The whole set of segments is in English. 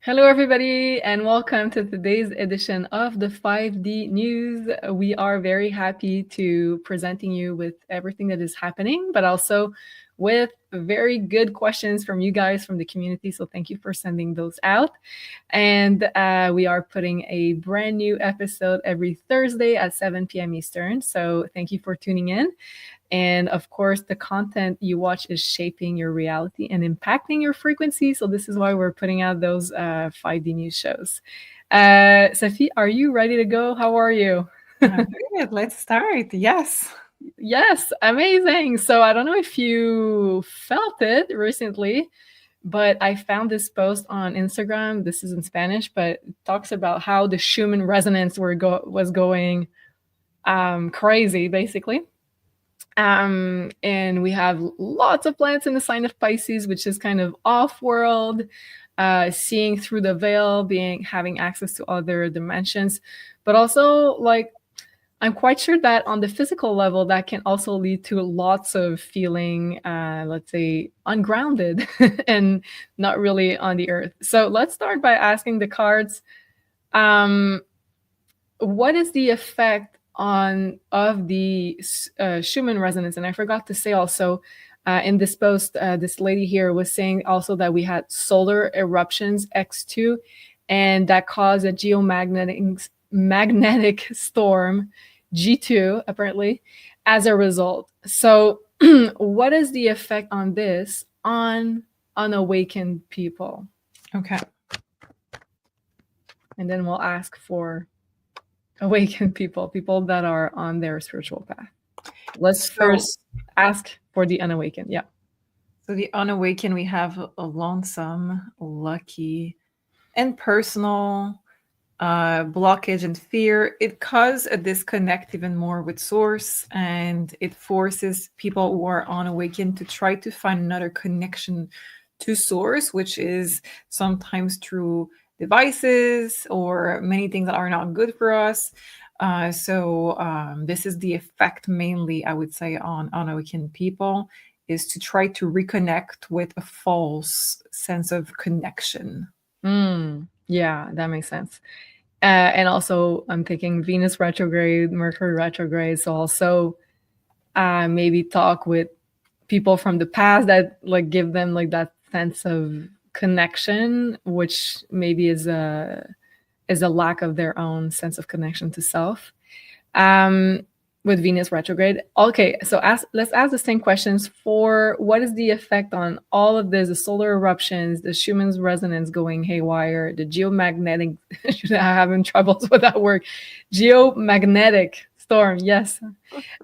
Hello, everybody, and welcome to today's edition of the 5D News. We are very happy to presenting you with everything that is happening, but also with very good questions from you guys from the community. So thank you for sending those out. And we are putting a brand new episode every Thursday at 7 p.m. Eastern. So thank you for tuning in. And of course, the content you watch is shaping your reality and impacting your frequency. So this is why we're putting out those 5D news shows. Sophie, are you ready to go? How are you? Good. Let's start. Yes. Yes, amazing. So I don't know if you felt it recently, but I found this post on Instagram. This is in Spanish, but it talks about how the Schumann resonance was going crazy, basically. And we have lots of planets in the sign of Pisces, which is kind of off-world, seeing through the veil, having access to other dimensions, but also like I'm quite sure that on the physical level, that can also lead to lots of feeling, let's say, ungrounded and not really on the earth. So let's start by asking the cards, what is the effect of the Schumann resonance? And I forgot to say also in this post, this lady here was saying also that we had solar eruptions X2, and that caused a magnetic storm G2 apparently as a result. So what is the effect on this on unawakened people? Okay. And then we'll ask for awakened people that are on their spiritual path. Let's first ask for the unawakened. Yeah. So the unawakened, we have a lonesome, lucky, and personal blockage and fear. It causes a disconnect even more with source, and it forces people who are unawakened to try to find another connection to source, which is sometimes through devices or many things that are not good for us. So this is the effect mainly, I would say, on unawakened people, is to try to reconnect with a false sense of connection. Yeah, that makes sense. And also, I'm thinking Venus retrograde, Mercury retrograde. So also maybe talk with people from the past that like give them like that sense of connection, which maybe is a lack of their own sense of connection to self. With Venus retrograde. Okay, so let's ask the same questions for what is the effect on all of this, the solar eruptions, the Schumann's resonance going haywire, the geomagnetic, I'm having troubles with that word, geomagnetic storm, yes,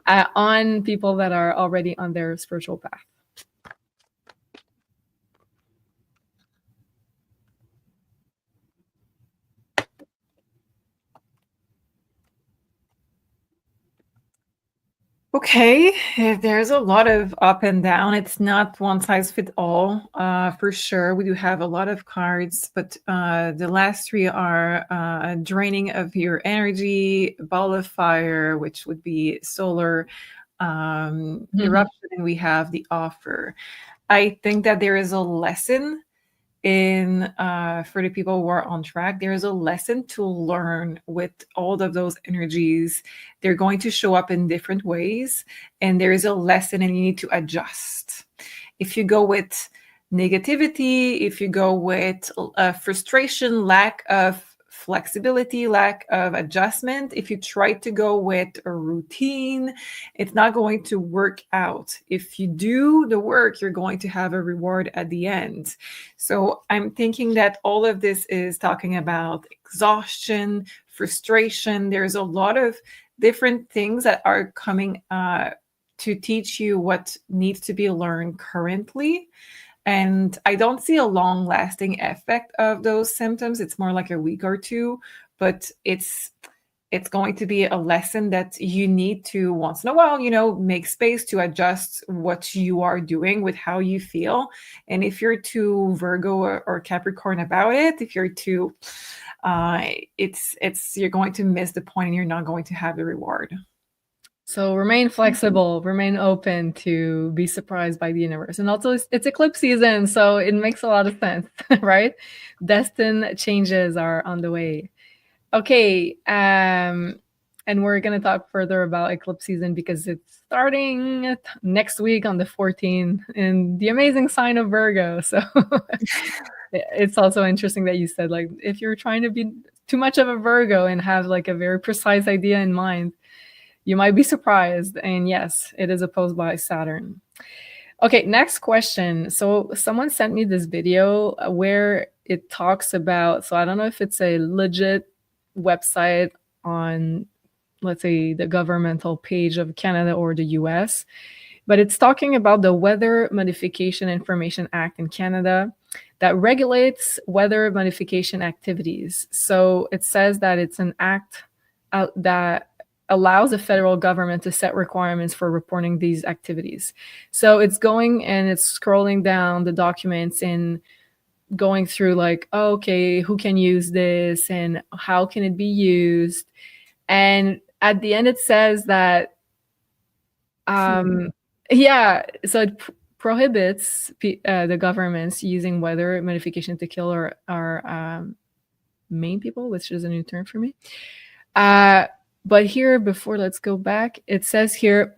on people that are already on their spiritual path. Okay, there's a lot of up and down. It's not one size fits all, for sure. We do have a lot of cards, but the last three are draining of your energy, ball of fire, which would be solar, eruption, and we have the offer. I think that there is a lesson in for the people who are on track. There is a lesson to learn with all of those energies. They're going to show up in different ways, and there is a lesson, and you need to adjust. If you go with negativity, if you go with frustration, lack of flexibility, lack of adjustment, if you try to go with a routine, it's not going to work out. If you do the work, you're going to have a reward at the end. So I'm thinking that all of this is talking about exhaustion, frustration. There's a lot of different things that are coming to teach you what needs to be learned currently. And I don't see a long-lasting effect of those symptoms. It's more like a week or two, but it's going to be a lesson that you need to, once in a while, make space to adjust what you are doing with how you feel. And if you're too Virgo or Capricorn about it, if you're too, you're going to miss the point and you're not going to have the reward. So remain flexible, remain open to be surprised by the universe. And also it's eclipse season, so it makes a lot of sense, right? Destined changes are on the way. Okay, and we're going to talk further about eclipse season because it's starting next week on the 14th in the amazing sign of Virgo. So it's also interesting that you said, like, if you're trying to be too much of a Virgo and have like a very precise idea in mind, you might be surprised. And yes, it is opposed by Saturn. Okay, next question. So someone sent me this video where it talks about, so I don't know if it's a legit website on, let's say, the governmental page of Canada or the US, but it's talking about the Weather Modification Information Act in Canada that regulates weather modification activities. So it says that it's an act that allows the federal government to set requirements for reporting these activities. So it's going and it's scrolling down the documents and going through like, oh, okay, who can use this and how can it be used? And at the end, it says that, yeah, so it prohibits the governments using weather modification to kill our main people, which is a new term for me. But here, before, let's go back. It says here,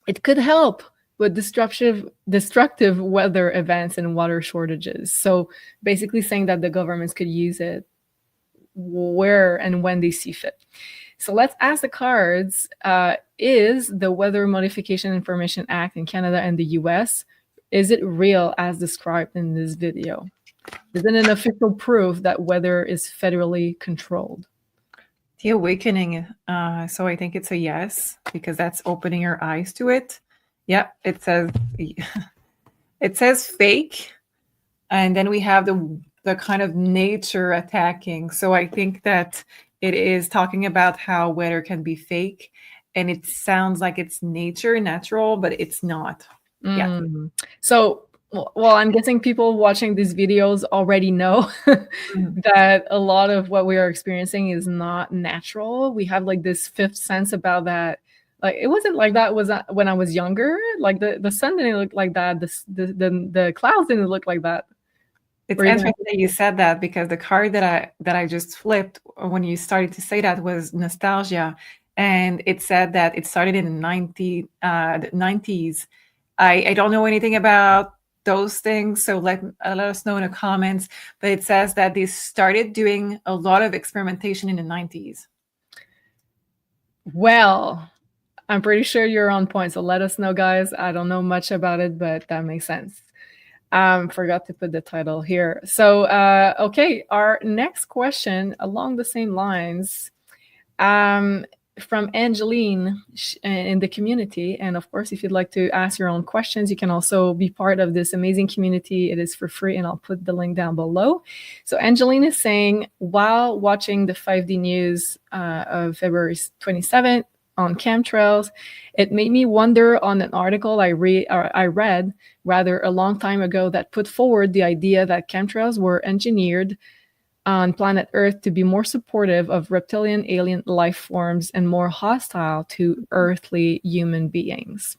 it could help with destructive weather events and water shortages. So basically saying that the governments could use it where and when they see fit. So let's ask the cards, is the Weather Modification Information Act in Canada and the US, is it real as described in this video? Is it an official proof that weather is federally controlled? The awakening. So I think it's a yes, because that's opening your eyes to it. Yeah, it says fake. And then we have the kind of nature attacking. So I think that it is talking about how weather can be fake, and it sounds like it's natural, but it's not. Yeah. So, well, I'm guessing people watching these videos already know that a lot of what we are experiencing is not natural. We have like this fifth sense about that. Like, it wasn't like that when I was younger. Like the sun didn't look like that. The clouds didn't look like that. It's interesting that you said that, because the card that I just flipped when you started to say that was nostalgia, and it said that it started in the 90s. I don't know anything about those things, so let us know in the comments. But it says that they started doing a lot of experimentation in the 90s. Well, I'm pretty sure you're on point, so let us know, guys. I don't know much about it, but that makes sense. Forgot to put the title here. So, okay, our next question along the same lines, from Angeline in the community. And of course, if you'd like to ask your own questions, you can also be part of this amazing community. It is for free, and I'll put the link down below. So Angeline is saying, while watching the 5D news of February 27th on chemtrails, it made me wonder on an article I read rather a long time ago that put forward the idea that chemtrails were engineered on planet Earth to be more supportive of reptilian alien life forms and more hostile to earthly human beings.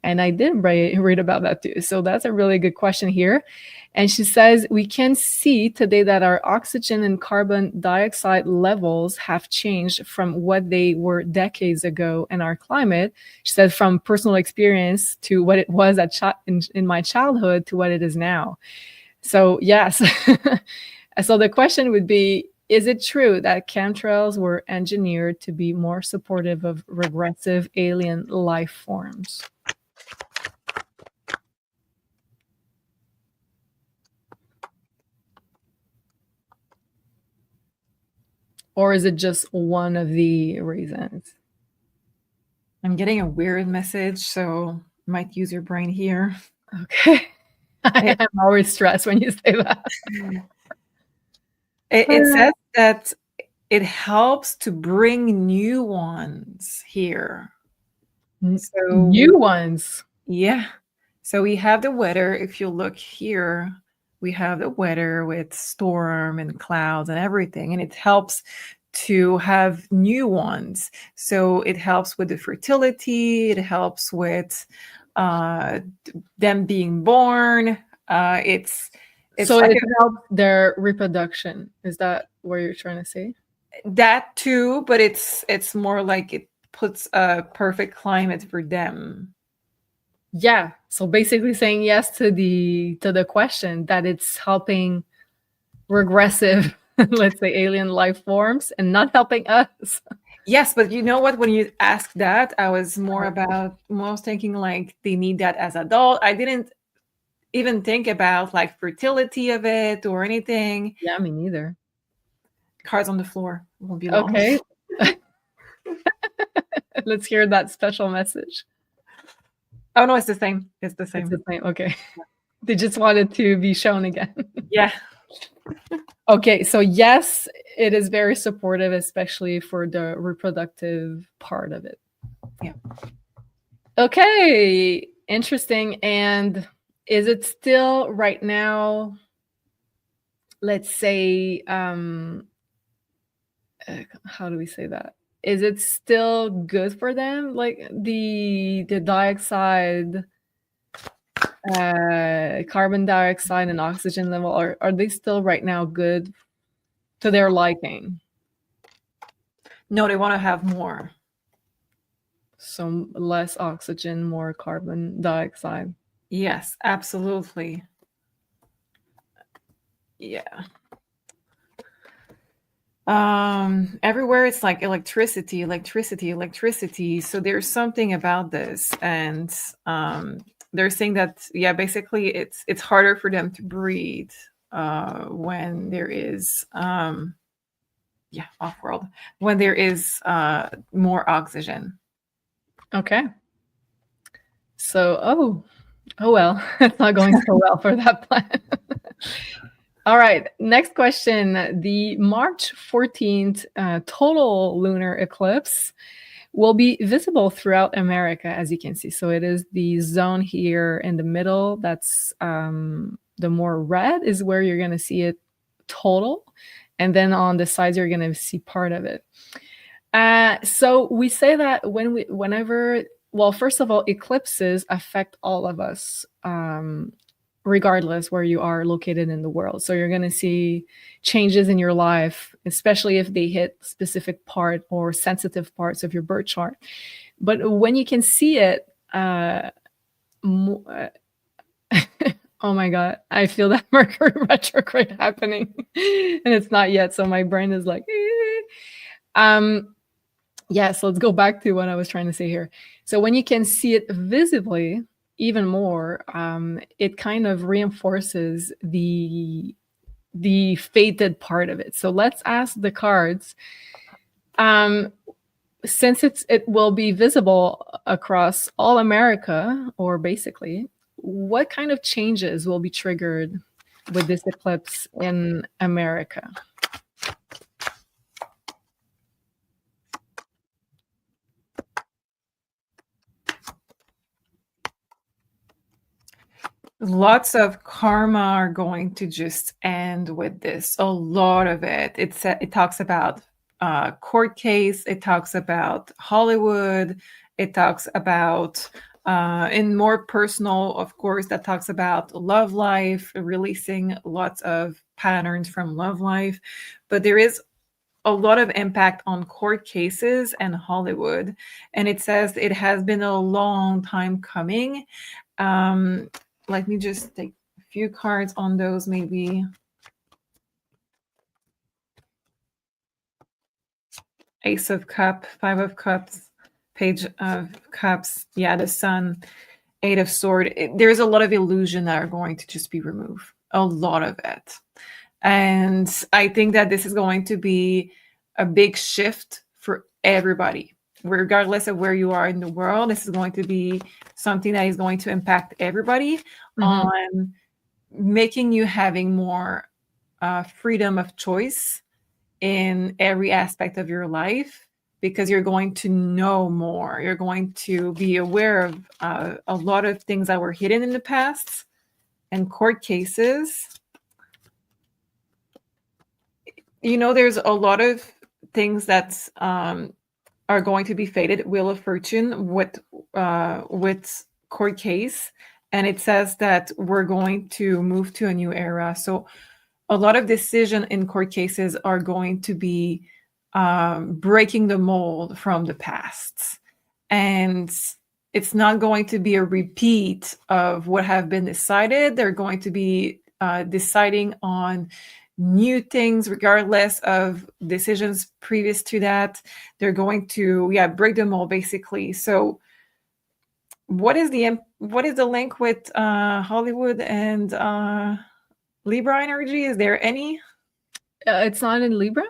And I did read about that too. So that's a really good question here. And she says, we can see today that our oxygen and carbon dioxide levels have changed from what they were decades ago, and our climate, she said, from personal experience to what it was in my childhood to what it is now. So yes. So the question would be, is it true that chemtrails were engineered to be more supportive of regressive alien life forms? Or is it just one of the reasons? I'm getting a weird message, so might use your brain here. Okay. I am always stressed when you say that. It says that it helps to bring new ones here. So new ones. Yeah. So we have the weather. If you look here, we have the weather with storm and clouds and everything, and it helps to have new ones. So it helps with the fertility. It helps with them being born. It's So like it helps their reproduction. Is that what you're trying to say? that too, but it's more like it puts a perfect climate for them. Yeah. So basically saying yes to the question that it's helping regressive, let's say, alien life forms and not helping us. Yes, but you know what? When you asked that, I was more thinking like they need that as adult. I didn't even think about like fertility of it or anything. Yeah, me neither. Cards on the floor won't be long. Okay. Let's hear that special message. Oh no, it's the same. It's the It's same. the same. Okay. They just wanted to be shown again. Yeah. Okay, so yes, it is very supportive, especially for the reproductive part of it. Yeah. Okay, interesting. And is it still right now, let's say, how do we say that? Is it still good for them? Like the dioxide, carbon dioxide and oxygen level, are they still right now good to their liking? No, they want to have more. So less oxygen, more carbon dioxide. Yes, absolutely. Yeah. Everywhere it's like electricity. So there's something about this, and they're saying that basically it's harder for them to breathe when there is off-world, when there is more oxygen. Okay. So oh well, it's not going so well for that plan. All right, next question. The March 14th total lunar eclipse will be visible throughout America, as you can see. So it is the zone here in the middle. That's the more red is where you're going to see it total. And then on the sides, you're going to see part of it. So we say that whenever, well, first of all, eclipses affect all of us, regardless where you are located in the world. So you're going to see changes in your life, especially if they hit specific part or sensitive parts of your birth chart. But when you can see it, oh my God, I feel that Mercury retrograde happening and it's not yet. So my brain is like, so let's go back to what I was trying to say here. So when you can see it visibly, even more, it kind of reinforces the fated part of it. So let's ask the cards. Since it will be visible across all America, or basically, what kind of changes will be triggered with this eclipse in America? Lots of karma are going to just end with this. A lot of it. It talks about court case. It talks about Hollywood. It talks about in more personal, of course, that talks about love life, releasing lots of patterns from love life. But there is a lot of impact on court cases and Hollywood. And it says it has been a long time coming. Let me just take a few cards on those, maybe. Ace of Cups, Five of Cups, Page of Cups. Yeah, the Sun, Eight of Swords. There's a lot of illusion that are going to just be removed. A lot of it. And I think that this is going to be a big shift for everybody. Regardless of where you are in the world, this is going to be something that is going to impact everybody on making you having more freedom of choice in every aspect of your life, because you're going to know more. You're going to be aware of a lot of things that were hidden in the past and court cases. You know, there's a lot of things that are going to be faded. Wheel of Fortune with court case, and it says that we're going to move to a new era. So a lot of decision in court cases are going to be breaking the mold from the past, and it's not going to be a repeat of what have been decided. They're going to be deciding on new things regardless of decisions previous to that. They're going to break the mold basically. So what is the link with Hollywood and Libra energy? Is there any? It's not in Libra?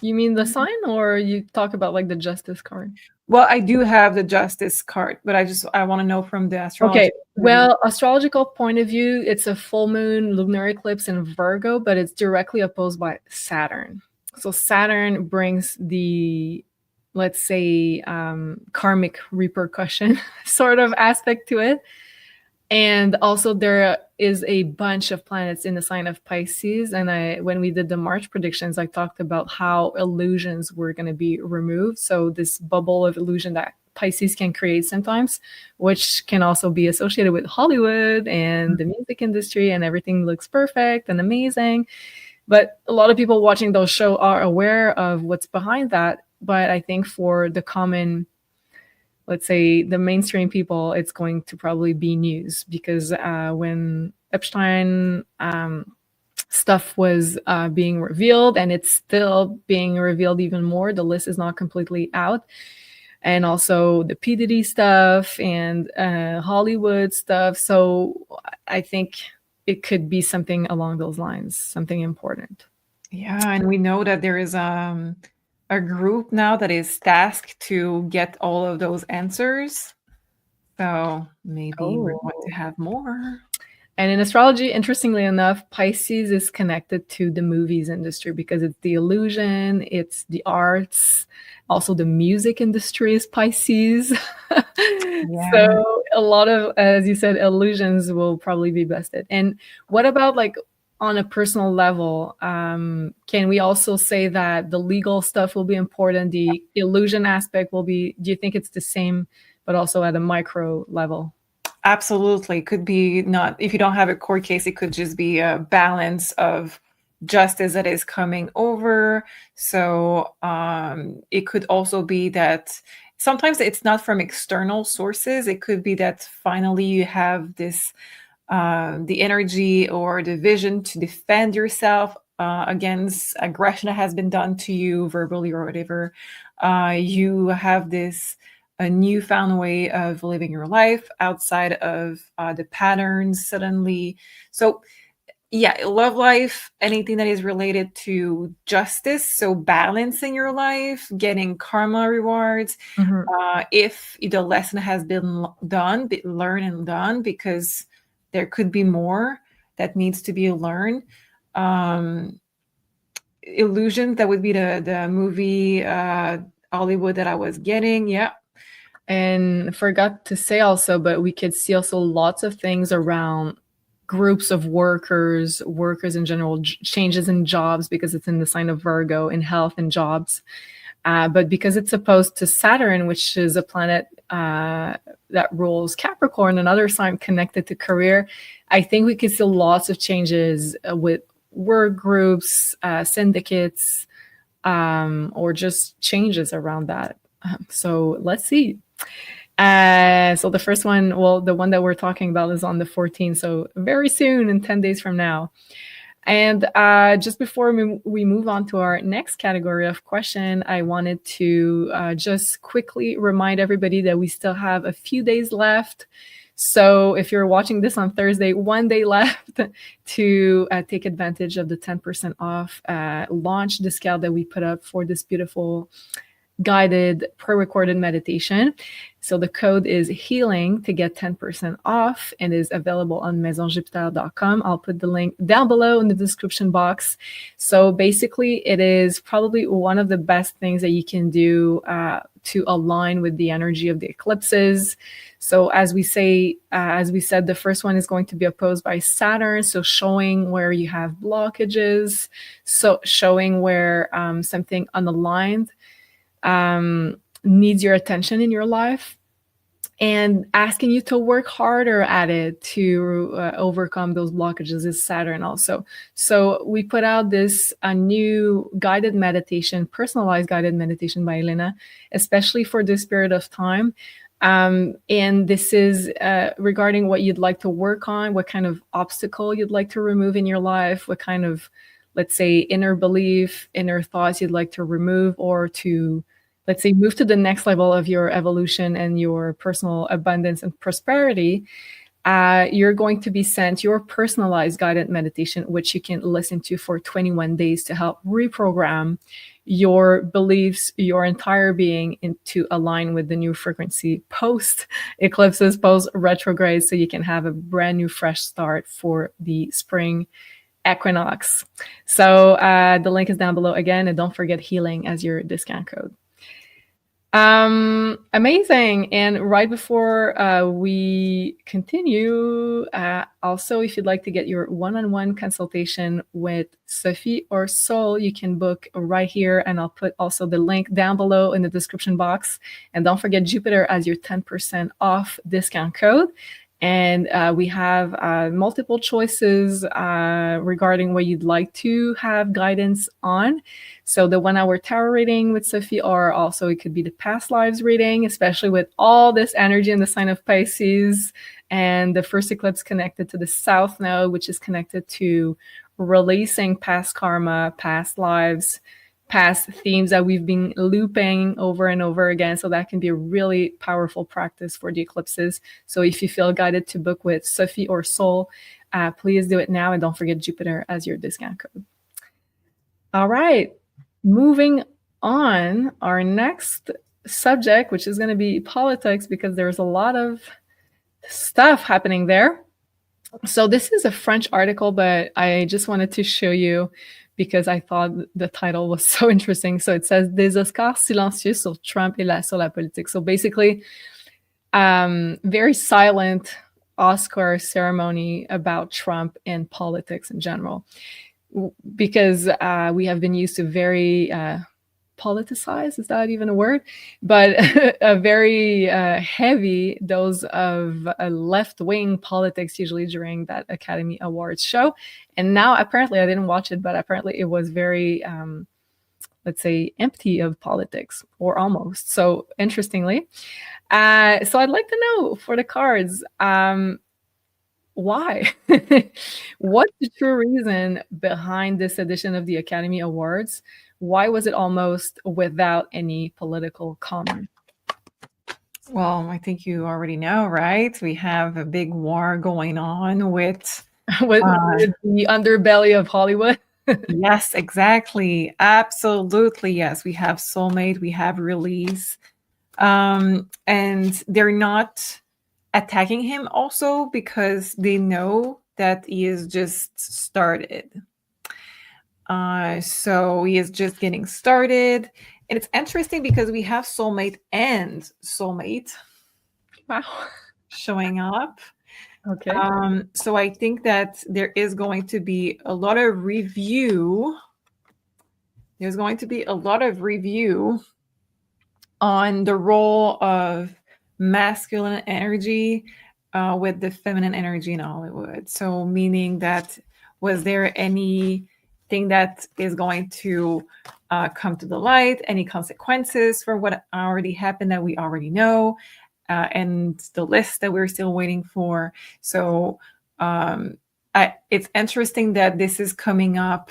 You mean the sign, or you talk about like the Justice card? Well, I do have the Justice card, but I want to know from the astrology. Okay, well, astrological point of view, it's a full moon lunar eclipse in Virgo, but it's directly opposed by Saturn. So Saturn brings the, let's say, karmic repercussion sort of aspect to it. And also there is a bunch of planets in the sign of Pisces. And when we did the March predictions, I talked about how illusions were going to be removed. So this bubble of illusion that Pisces can create sometimes, which can also be associated with Hollywood and the music industry, and everything looks perfect and amazing. But a lot of people watching those shows are aware of what's behind that. But I think for the common, let's say the mainstream people, it's going to probably be news, because when Epstein stuff was being revealed, and it's still being revealed even more, the list is not completely out. And also the P. Diddy stuff and Hollywood stuff. So I think it could be something along those lines, something important. Yeah, and we know that there is a group now that is tasked to get all of those answers. So maybe we want to have more. And in astrology, interestingly enough, Pisces is connected to the movies industry, because it's the illusion, it's the arts, also the music industry is Pisces. Yeah. So a lot of, as you said, illusions will probably be busted. And what about like on a personal level? Can we also say that the legal stuff will be important? The illusion aspect will be, do you think it's the same, but also at a micro level? Absolutely. Could be not, if you don't have a court case, it could just be a balance of justice that is coming over. So it could also be that sometimes it's not from external sources. It could be that finally you have this, the energy or the vision to defend yourself against aggression that has been done to you verbally or whatever. You have this a newfound way of living your life outside of the patterns suddenly. So yeah, love life, anything that is related to justice. So balancing your life, getting karma rewards. If the lesson has been done, learned and done, because there could be more that needs to be learned. Illusion, that would be the movie Hollywood that I was getting. Yeah. And forgot to say also, but we could see also lots of things around groups of workers in general, changes in jobs, because it's in the sign of Virgo, in health and jobs. But because it's opposed to Saturn, which is a planet that rules Capricorn, another sign connected to career, I think we could see lots of changes with work groups, syndicates, or just changes around that. So let's see. So the first one, well, the one that we're talking about is on the 14th, so very soon, in 10 days from now. And just before we move on to our next category of question, I wanted to just quickly remind everybody that we still have a few days left. So if you're watching this on Thursday, 1 day left to take advantage of the 10% off launch discount that we put up for this beautiful guided pre-recorded meditation. So the code is healing to get 10% off and is available on maisonjupiter.com. I'll put the link down below in the description box. So basically, it is probably one of the best things that you can do to align with the energy of the eclipses. So as we said, the first one is going to be opposed by Saturn. So showing where you have blockages, so showing where something unaligned needs your attention in your life, and asking you to work harder at it to overcome those blockages is Saturn also. So we put out this a new guided meditation, personalized guided meditation by Elena, especially for this period of time. And this is regarding what you'd like to work on, what kind of obstacle you'd like to remove in your life, what kind of, let's say, inner belief, inner thoughts you'd like to remove, or to, let's say, move to the next level of your evolution and your personal abundance and prosperity. You're going to be sent your personalized guided meditation, which you can listen to for 21 days to help reprogram your beliefs, your entire being, into align with the new frequency post eclipses, post retrograde, so you can have a brand new fresh start for the spring equinox. So the link is down below again, and don't forget healing as your discount code. Amazing. And right before we continue, also, if you'd like to get your one-on-one consultation with Sophie or Sol, you can book right here, and I'll put also the link down below in the description box. And don't forget Jupiter as your 10% off discount code. And we have multiple choices regarding what you'd like to have guidance on. So the 1 hour tarot reading with Sophie, or also it could be the past lives reading, especially with all this energy in the sign of Pisces, and the first eclipse connected to the South Node, which is connected to releasing past karma, past lives, past themes that we've been looping over and over again. So that can be a really powerful practice for the eclipses. So if you feel guided to book with Sophie or Sol, please do it now, and don't forget Jupiter as your discount code. All right, moving on, our next subject, which is going to be politics, because there's a lot of stuff happening there. So this is a French article, but I just wanted to show you because I thought the title was so interesting. So it says Des Oscars silencieux sur Trump et sur la politique. So basically, very silent Oscar ceremony about Trump and politics in general, because we have been used to very politicized, is that even a word? But a very heavy dose of left-wing politics, usually during that Academy Awards show. And now, apparently, I didn't watch it, but apparently it was very, let's say, empty of politics, or almost. So interestingly. So I'd like to know, for the cards, why? What's the true reason behind this edition of the Academy Awards? Why was it almost without any political comment? Well, I think you already know, right? We have a big war going on with with the underbelly of Hollywood. Yes, exactly. Absolutely. Yes. We have Soulmate, we have Release. And they're not attacking him also because they know that he is just started. So he is just getting started. And it's interesting because we have Soulmate and Soulmate. Wow. Showing up. Okay. So I think that there is going to be a lot of review. There's going to be a lot of review on the role of masculine energy with the feminine energy in Hollywood. So meaning that, was there anything that is going to come to the light, any consequences for what already happened that we already know, and the list that we're still waiting for. So it's interesting that this is coming up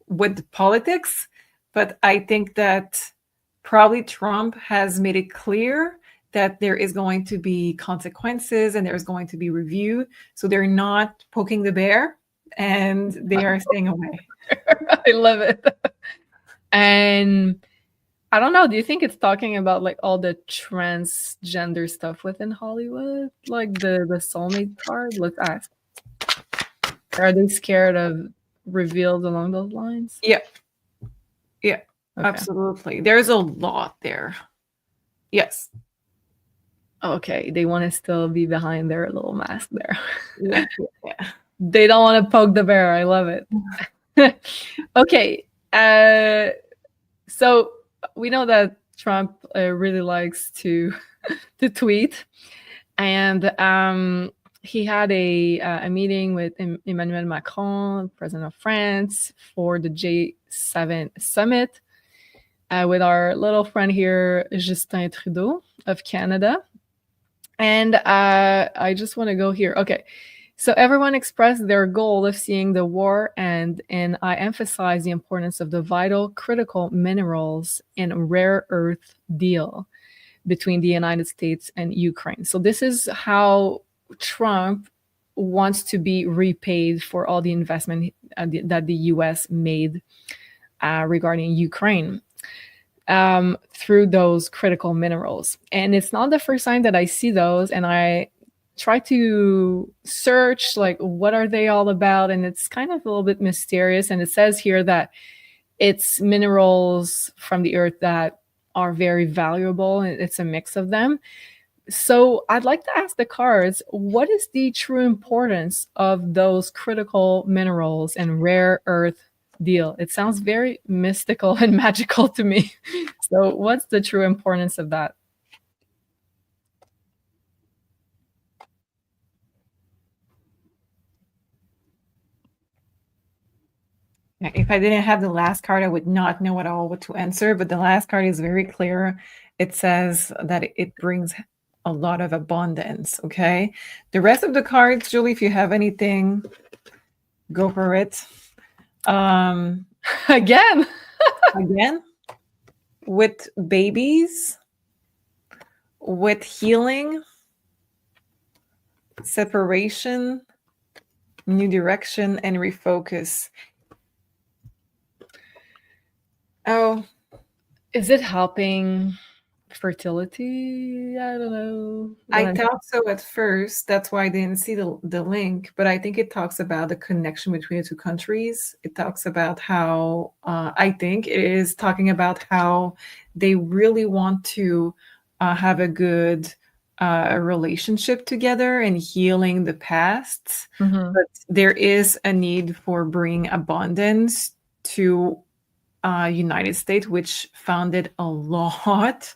with politics, but I think that probably Trump has made it clear that there is going to be consequences and there's going to be review. So they're not poking the bear and they are staying away. I love it. And I don't know. Do you think it's talking about like all the transgender stuff within Hollywood, like the soulmate card? Let's ask. Are they scared of reveals along those lines? Yeah. Yeah. Okay. Absolutely. There's a lot there. Yes. Okay. They want to still be behind their little mask there. Yeah. Yeah. They don't want to poke the bear. I love it. Okay. So we know that Trump really likes to to tweet, and he had a meeting with Emmanuel Macron, president of France, for the G7 summit with our little friend here, Justin Trudeau of Canada. And I just want to go here. Okay. So everyone expressed their goal of seeing the war end, and I emphasize the importance of the vital, critical minerals and rare earth deal between the United States and Ukraine. So this is how Trump wants to be repaid for all the investment that the US made regarding Ukraine through those critical minerals. And it's not the first time that I see those, and I try to search like what are they all about, and it's kind of a little bit mysterious. And it says here that it's minerals from the earth that are very valuable, and it's a mix of them. So I'd like to ask the cards, what is the true importance of those critical minerals and rare earth deal? It sounds very mystical and magical to me. So what's the true importance of that? If I didn't have the last card, I would not know at all what to answer, but the last card is very clear. It says that it brings a lot of abundance, okay? The rest of the cards, Julie, if you have anything, go for it. Again, with babies, with healing, separation, new direction, and refocus. Oh, is it helping fertility? I don't know. I thought so at first. That's why I didn't see the link. But I think it talks about the connection between the two countries. It talks about how I think it is talking about how they really want to have a good relationship together and healing the past. But there is a need for bringing abundance to United States, which founded a lot.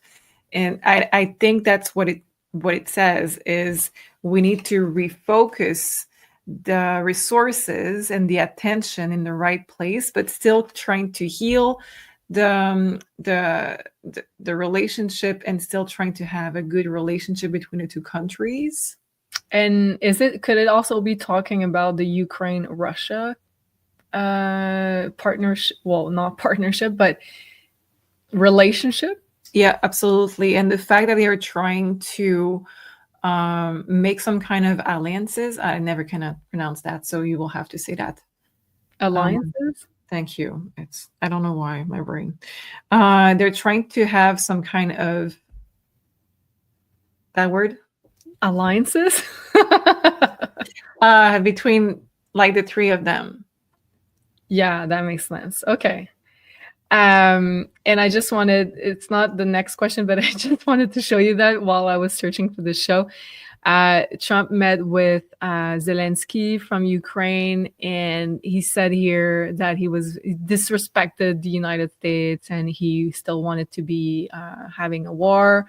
And I think that's what it says is we need to refocus the resources and the attention in the right place, but still trying to heal the relationship and still trying to have a good relationship between the two countries. And could it also be talking about the Ukraine-Russia partnership? Well, not partnership, but relationship? Yeah, absolutely. And the fact that they are trying to make some kind of alliances, I never can pronounce that, so you will have to say that. Alliances? Thank you. I don't know why, my brain. They're trying to have some kind of that word? Alliances? Between like the three of them. Yeah, that makes sense. Okay. And I just wanted, it's not the next question, but I just wanted to show you that while I was searching for this show. Trump met with Zelenskyy from Ukraine, and he said here that he disrespected the United States and he still wanted to be having a war.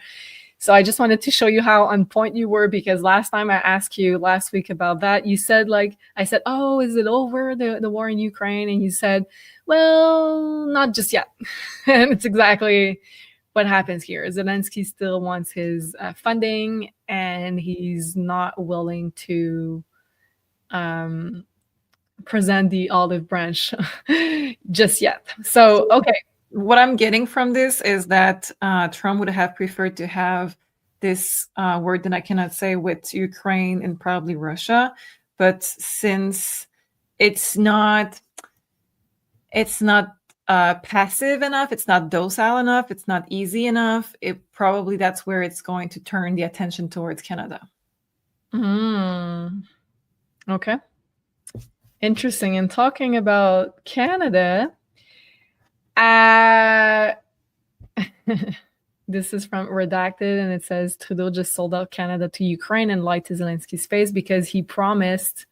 So I just wanted to show you how on point you were, because last time I asked you last week about that, you said I said, oh, is it over, the war in Ukraine? And you said, well, not just yet. And it's exactly what happens here. Zelenskyy still wants his funding, and he's not willing to present the olive branch just yet. So, okay. What I'm getting from this is that Trump would have preferred to have this word that I cannot say with Ukraine and probably Russia. But since it's not passive enough. It's not docile enough. It's not easy enough. That's where it's going to turn the attention towards Canada. Okay. Interesting. And talking about Canada, this is from Redacted, and it says Trudeau just sold out Canada to Ukraine and lied to Zelensky's face because he promised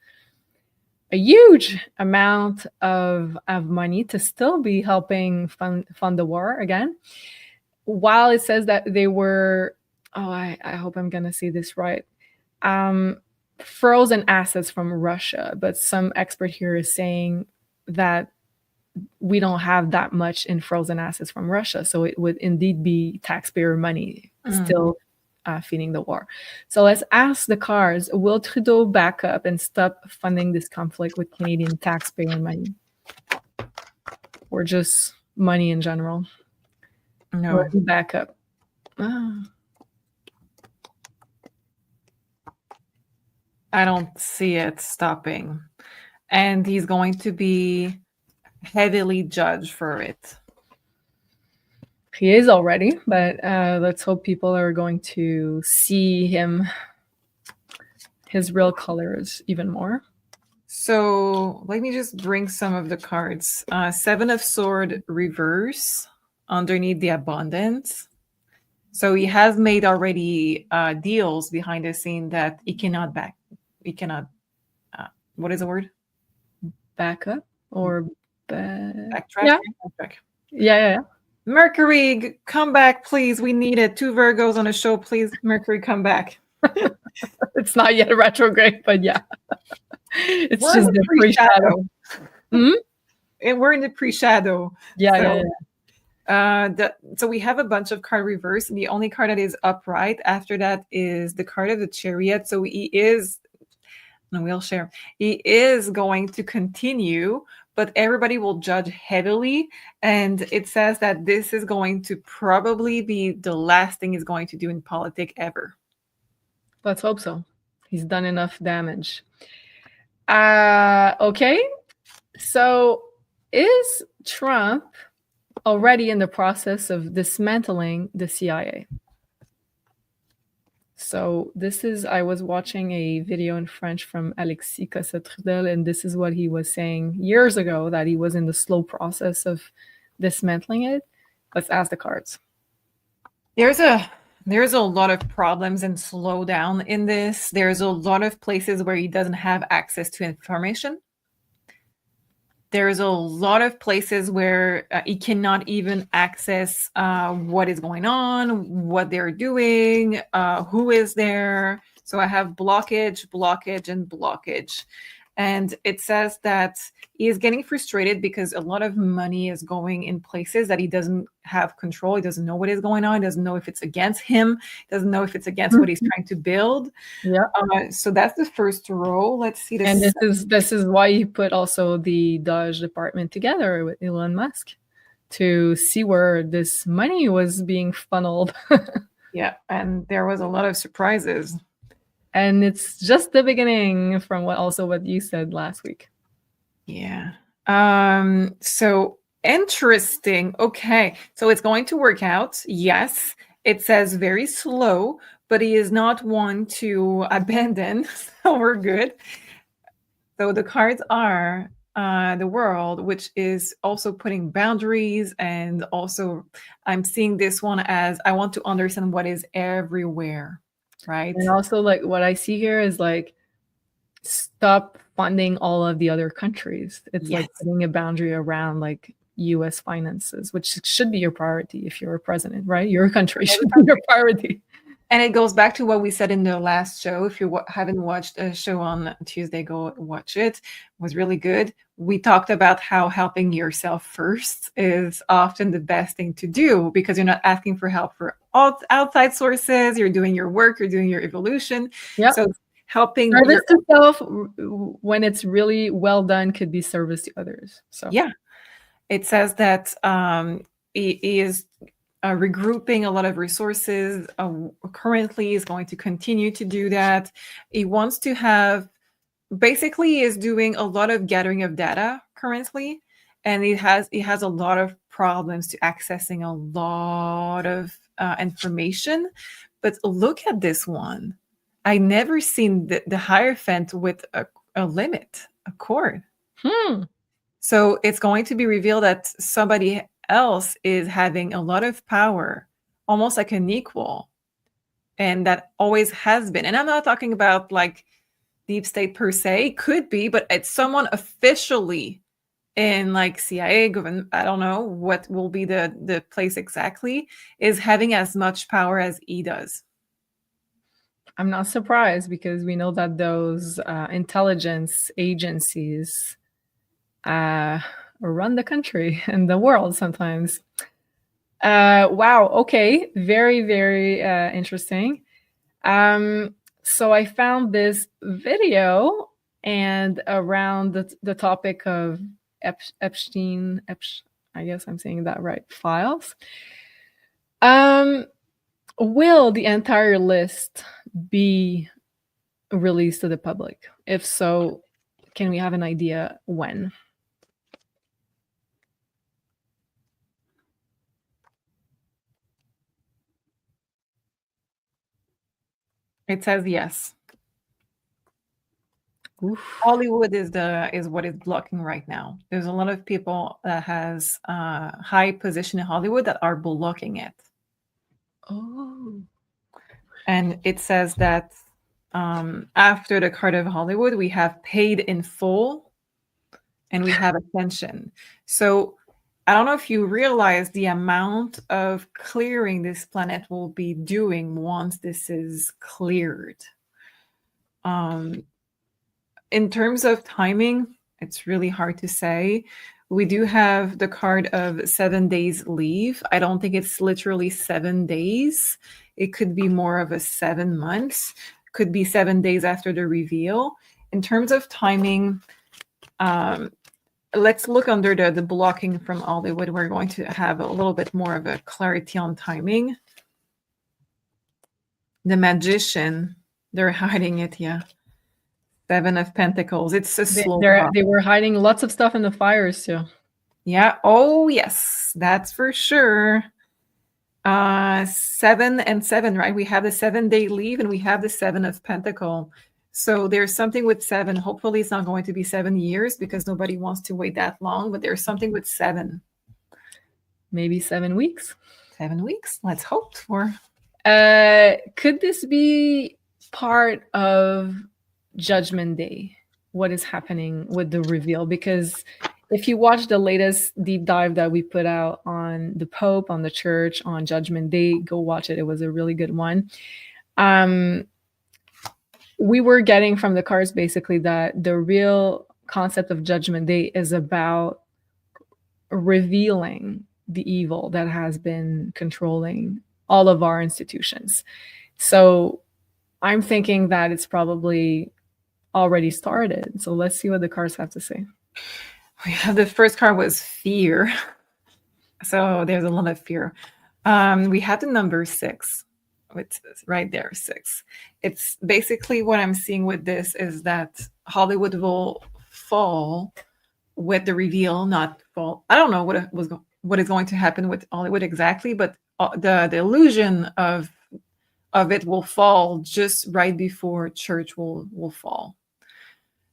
a huge amount of money to still be helping fund the war again. While it says that they were, I hope I'm going to say this right, frozen assets from Russia. But some expert here is saying that we don't have that much in frozen assets from Russia. So it would indeed be taxpayer money still feeding the war. So let's ask the cards, will Trudeau back up and stop funding this conflict with Canadian taxpayer money? Or just money in general? No. Or back up? I don't see it stopping. And he's going to be heavily judged for it. He is already, but let's hope people are going to see his real colors even more. So let me just bring some of the cards. 7 of Swords reverse underneath the abundance. So he has made already deals behind the scene that he cannot what is the word? Back up or backtrack? Yeah. Mercury, come back, please. We need it. 2 Virgos on a show, please. Mercury, come back. It's not yet a retrograde, but yeah. It's we're just the pre-shadow. And we're in the pre-shadow. Yeah. So we have a bunch of card reverse, and the only card that is upright after that is the card of the Chariot. So he is going to continue, but everybody will judge heavily. And it says that this is going to probably be the last thing he's going to do in politics ever. Let's hope so. He's done enough damage. Okay. So is Trump already in the process of dismantling the CIA? So I was watching a video in French from Alexis Cossette-Trudel, and this is what he was saying years ago, that he was in the slow process of dismantling it. Let's ask the cards. There's a lot of problems and slowdown in this. There's a lot of places where he doesn't have access to information. There's a lot of places where he cannot even access what is going on, what they're doing, who is there. So I have blockage, and blockage. And it says that he is getting frustrated because a lot of money is going in places that he doesn't have control. He doesn't know what is going on. He doesn't know if it's against him. He doesn't know if it's against what he's trying to build. Yeah. So that's the first row. Let's see this. And this is why he put also the Dodge department together with Elon Musk to see where this money was being funneled. Yeah, and there was a lot of surprises. And it's just the beginning from what you said last week. Yeah. So interesting. Okay. So it's going to work out. Yes. It says very slow, but he is not one to abandon. So we're good. So the cards are the World, which is also putting boundaries. And also I'm seeing this one as I want to understand what is everywhere. Right. And also, like, what I see here is like, stop funding all of the other countries. It's like putting a boundary around like US finances, which should be your priority if you're a president, right? Your country should be your priority. And it goes back to what we said in the last show. If you haven't watched a show on Tuesday, go watch it. It was really good. We talked about how helping yourself first is often the best thing to do because you're not asking for help for outside sources. You're doing your work. You're doing your evolution. Yeah. So helping service to self, when it's really well done, could be service to others. So yeah, it says that he is regrouping a lot of resources. Currently is going to continue to do that. He wants to have, basically is doing a lot of gathering of data currently, and it has a lot of problems to accessing a lot of information. But look at this one. I never seen the Hierophant with a limit, a cord. So it's going to be revealed that somebody else is having a lot of power, almost like an equal, and that always has been. And I'm not talking about like deep state per se, could be, but it's someone officially in like CIA, government, I don't know what will be the place exactly, is having as much power as he does. I'm not surprised, because we know that those intelligence agencies run the country and the world sometimes. Wow. Okay. Very, very interesting. So I found this video, and around the topic of Epstein, I guess I'm saying that right, files. Will the entire list be released to the public? If so, can we have an idea when? It says yes. Oof. Hollywood is what is blocking right now. There's a lot of people that has high position in Hollywood that are blocking it. Oh. And it says that after the card of Hollywood, we have paid in full and we have ascension. So I don't know if you realize the amount of clearing this planet will be doing once this is cleared. In terms of timing, it's really hard to say. We do have the card of 7 days leave. I don't think it's literally 7 days. It could be more of a 7 months, could be 7 days after the reveal. In terms of timing, let's look under the blocking from Hollywood. We're going to have a little bit more of a clarity on timing. The Magician, they're hiding it, yeah. 7 of Pentacles. It's a slow process. They were hiding lots of stuff in the fires too. Yeah. Oh, yes. That's for sure. 7 and 7, right? We have the 7-day leave and we have the 7 of Pentacle. So there's something with 7. Hopefully it's not going to be 7 years, because nobody wants to wait that long, but there's something with 7. Maybe 7 weeks. 7 weeks. Let's hope for. Could this be part of Judgment Day? What is happening with the reveal? Because if you watch the latest deep dive that we put out on the Pope, on the Church, on Judgment Day, go watch it. It was a really good one. We were getting from the cards basically that the real concept of Judgment Day is about revealing the evil that has been controlling all of our institutions. So I'm thinking that it's probably already started. So let's see what the cards have to say. We have the first card was fear. So there's a lot of fear. We have the number 6. It's right there, 6. It's basically what I'm seeing with this is that Hollywood will fall with the reveal, not fall. I don't know what is going to happen with Hollywood exactly, but the illusion of it will fall just right before Church will fall.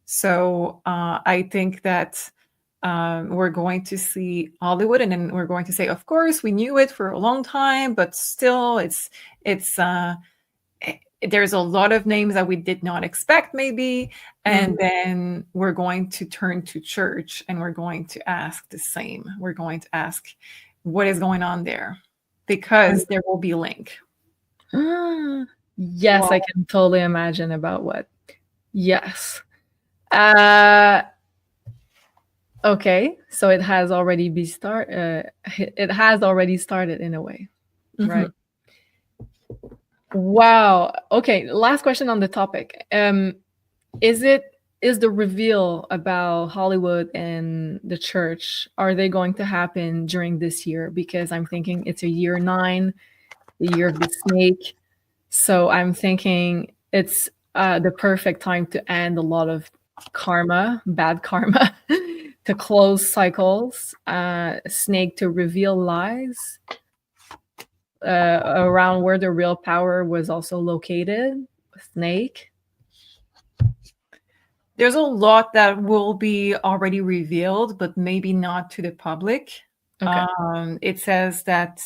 So I think that we're going to see Hollywood, and then we're going to say, of course, we knew it for a long time, but still, there's a lot of names that we did not expect, maybe, and then we're going to turn to Church, and we're going to ask the same. We're going to ask what is going on there, because there will be a link. Yes, well, I can totally imagine about what. Yes. Okay, so it has already it has already started in a way, right? Wow. Okay, last question on the topic. Is the reveal about Hollywood and the Church, are they going to happen during this year? Because I'm thinking it's a year 9, the year of the snake. So I'm thinking it's the perfect time to end a lot of karma, bad karma, to close cycles, snake to reveal lies, around where the real power was also located, snake. There's a lot that will be already revealed, but maybe not to the public. Okay. It says that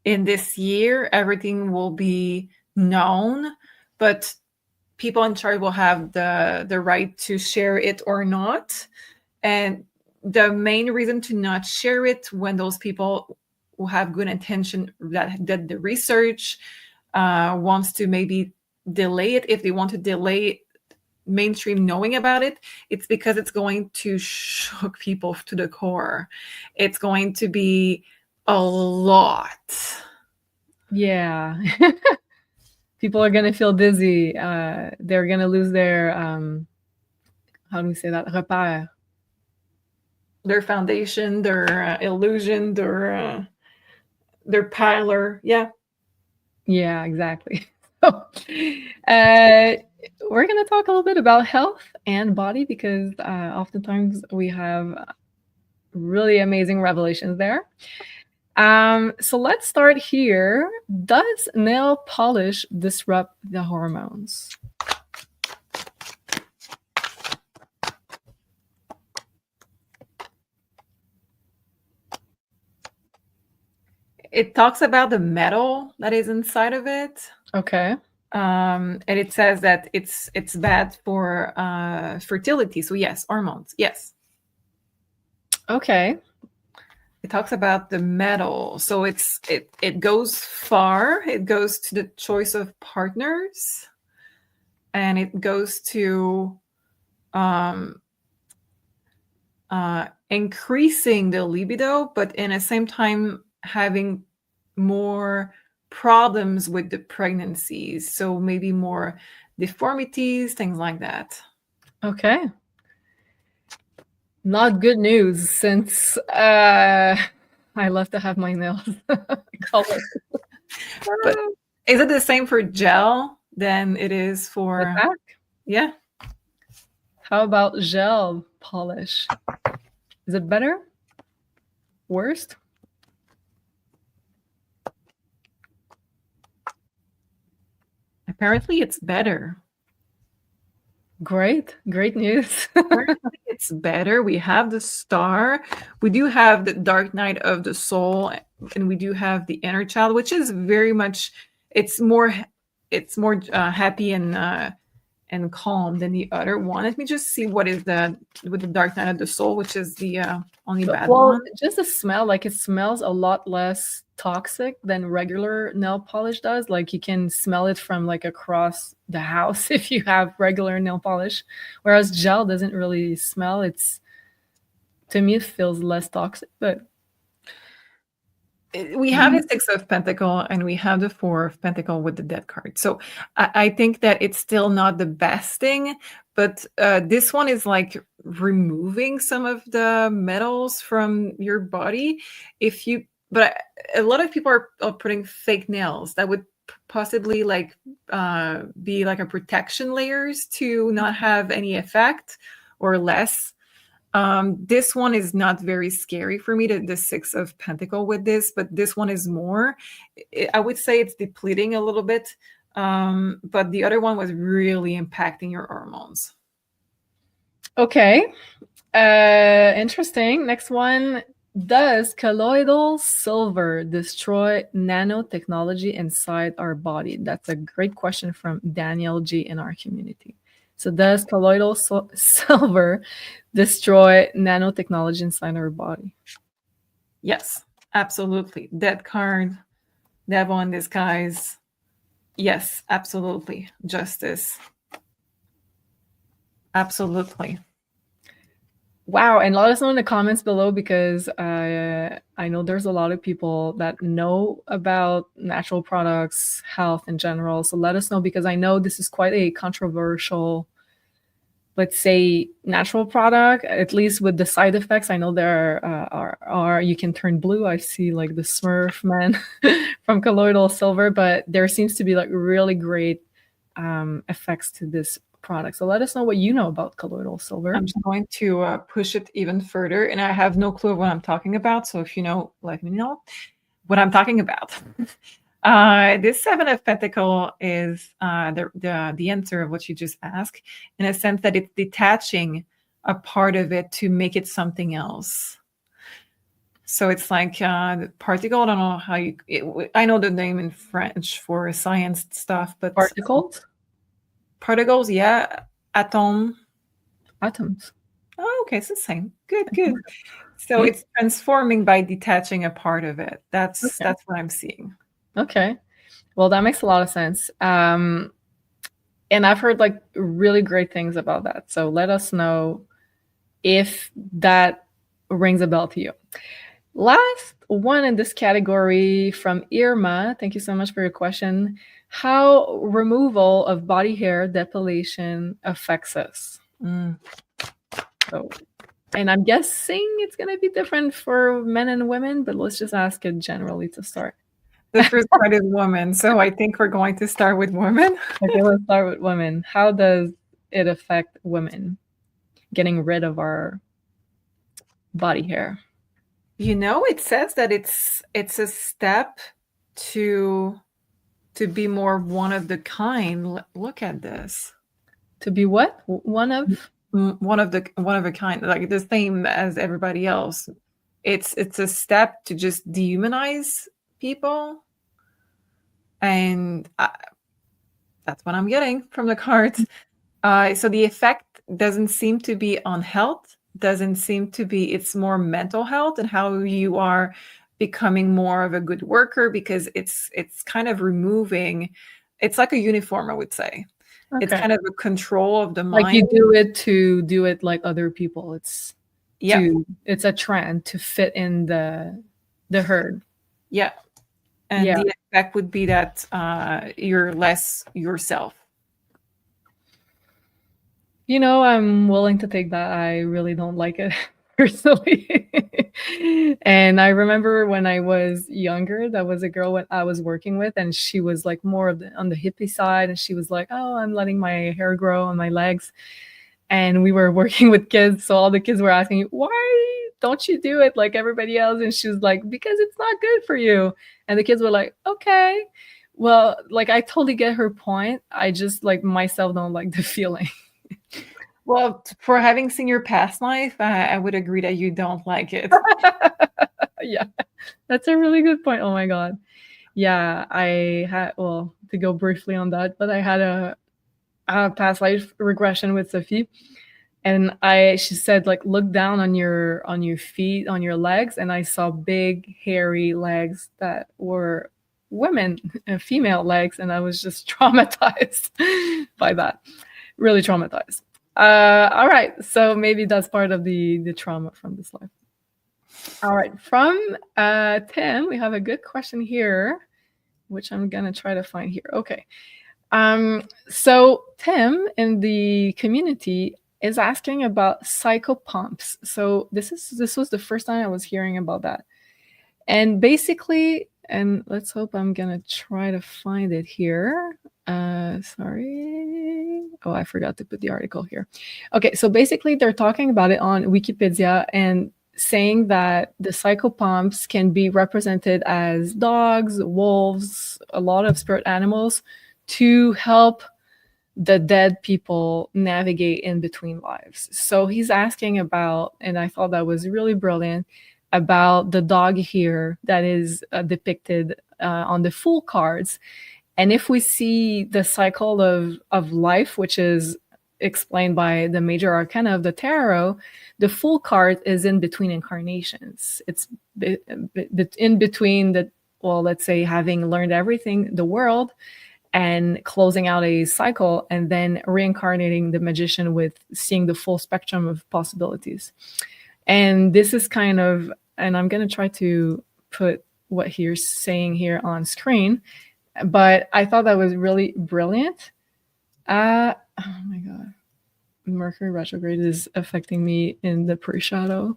in this year, everything will be known, but people in charge will have the right to share it or not. And the main reason to not share it, when those people who have good intention that did the research wants to maybe delay it, if they want to delay mainstream knowing about it, it's because it's going to shock people to the core. It's going to be a lot. Yeah. People are gonna feel dizzy. They're gonna lose their how do we say that? Repère. Their foundation, their illusion, their parlor. Yeah. Yeah, exactly. So, we're going to talk a little bit about health and body, because oftentimes we have really amazing revelations there. So let's start here. Does nail polish disrupt the hormones? It talks about the metal that is inside of it. Okay. And it says that it's bad for fertility. So yes, hormones. Yes. Okay. It talks about the metal. So it goes far. It goes to the choice of partners, and it goes to increasing the libido, but in the same time having more problems with the pregnancies. So maybe more deformities, things like that. Okay. Not good news, since I love to have my nails colored. But is it the same for gel than it is for The back? Yeah. How about gel polish? Is it better? Worst? Apparently it's better. Great news. Apparently it's better. We have the star. We do have the dark night of the soul, and we do have the inner child, which is very much, it's more happy and calm than the other one. Let me just see what is with the dark night of the soul, which is the only bad one. Just the smell, like it smells a lot less toxic than regular nail polish does. Like you can smell it from like across the house if you have regular nail polish, whereas gel doesn't really smell. To me, it feels less toxic, but we have the Six of Pentacle and we have the Four of Pentacle with the Death card. So I think that it's still not the best thing, but this one is like removing some of the metals from your body. But a lot of people are putting fake nails that would possibly like be like a protection layers to not have any effect or less. This one is not very scary for me, the Six of Pentacle with this, but this one is more. I would say it's depleting a little bit, but the other one was really impacting your hormones. Okay. Interesting. Next one. Does colloidal silver destroy nanotechnology inside our body? That's a great question from Daniel G in our community. So does colloidal silver destroy nanotechnology inside our body? Yes, absolutely. Death card, devil in disguise. Yes, absolutely. Justice. Absolutely. Wow, and let us know in the comments below, because I know there's a lot of people that know about natural products, health in general. So let us know, because I know this is quite a controversial, let's say, natural product, at least with the side effects. I know there are you can turn blue. I see like the Smurf man from colloidal silver, but there seems to be like really great effects to this product. So let us know what you know about colloidal silver. I'm just going to push it even further, and I have no clue what I'm talking about. So if you know, let me know what I'm talking about. This Seven of Pentacle is the answer of what you just asked, in a sense that it's detaching a part of it to make it something else. So it's like the particle. I don't know how I know the name in French for science stuff, but Particles? particles, yeah, atoms. Oh, okay, it's the same. Good. So it's transforming by detaching a part of it. That's what I'm seeing. Okay. Well, that makes a lot of sense. And I've heard like really great things about that. So let us know if that rings a bell to you. Last one in this category from Irma. Thank you so much for your question. How removal of body hair depilation affects us? So, and I'm guessing it's going to be different for men and women, but let's just ask it generally to start. The first part is women, so I think we're going to start with women. Okay, let's start with women. How does it affect women getting rid of our body hair? You know, it says that it's a step to be more one of the kind. Look at this. To be what? One of a kind, like the same as everybody else. It's a step to just dehumanize people, and that's what I'm getting from the cards. So the effect doesn't seem to be on health, doesn't seem to be, it's more mental health and how you are becoming more of a good worker, because it's kind of removing, it's like a uniform, I would say. Okay. It's kind of a control of the mind. Like you do it to do it like other people. It's it's a trend to fit in the herd. Yeah. And the effect would be that you're less yourself. You know, I'm willing to take that. I really don't like it personally. And I remember when I was younger, that was a girl I was working with, and she was like more of on the hippie side, and she was like, "Oh, I'm letting my hair grow on my legs." And we were working with kids, so all the kids were asking, "Why don't you do it like everybody else?" And she was like, "Because it's not good for you." And the kids were like, "Okay." Well, like I totally get her point. I just like myself don't like the feeling. Well, for having seen your past life, I would agree that you don't like it. Yeah, that's a really good point. Oh my God. Yeah, I had, well, to go briefly on that, but I had a past life regression with Sophie. And she said, like, look down on your feet, on your legs. And I saw big, hairy legs that were women, female legs. And I was just traumatized by that. Really traumatized. All right. So maybe that's part of the trauma from this life. All right. From Tim, we have a good question here, which I'm going to try to find here. Okay. So Tim in the community is asking about psychopumps. So this was the first time I was hearing about that. And basically, and let's hope I'm going to try to find it here. Sorry. Oh, I forgot to put the article here. Okay, so basically they're talking about it on Wikipedia and saying that the psychopumps can be represented as dogs, wolves, a lot of spirit animals to help the dead people navigate in between lives. So he's asking about, and I thought that was really brilliant, about the dog here that is depicted on the Fool cards. And if we see the cycle of life, which is explained by the major arcana of the tarot, the Fool card is in between incarnations. It's in between the, well, let's say having learned everything, the world, and closing out a cycle, and then reincarnating the magician with seeing the full spectrum of possibilities. And this is kind of, and I'm going to try to put what he's saying here on screen, but I thought that was really brilliant. Oh my God. Mercury retrograde is affecting me in the pre-shadow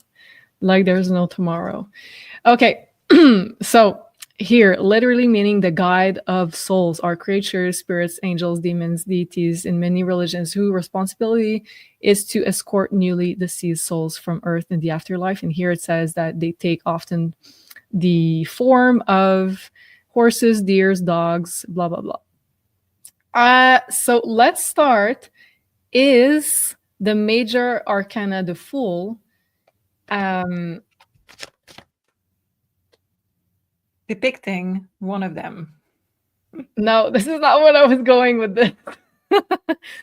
like there's no tomorrow. Okay. So Here, literally meaning the guide of souls, are creatures, spirits, angels, demons, deities in many religions whose responsibility is to escort newly deceased souls from earth in the afterlife. And here it says that they take often the form of horses, deers, dogs, blah, blah, blah. So let's start. Is the major arcana the Fool? Depicting one of them. No, this is not what I was going with this.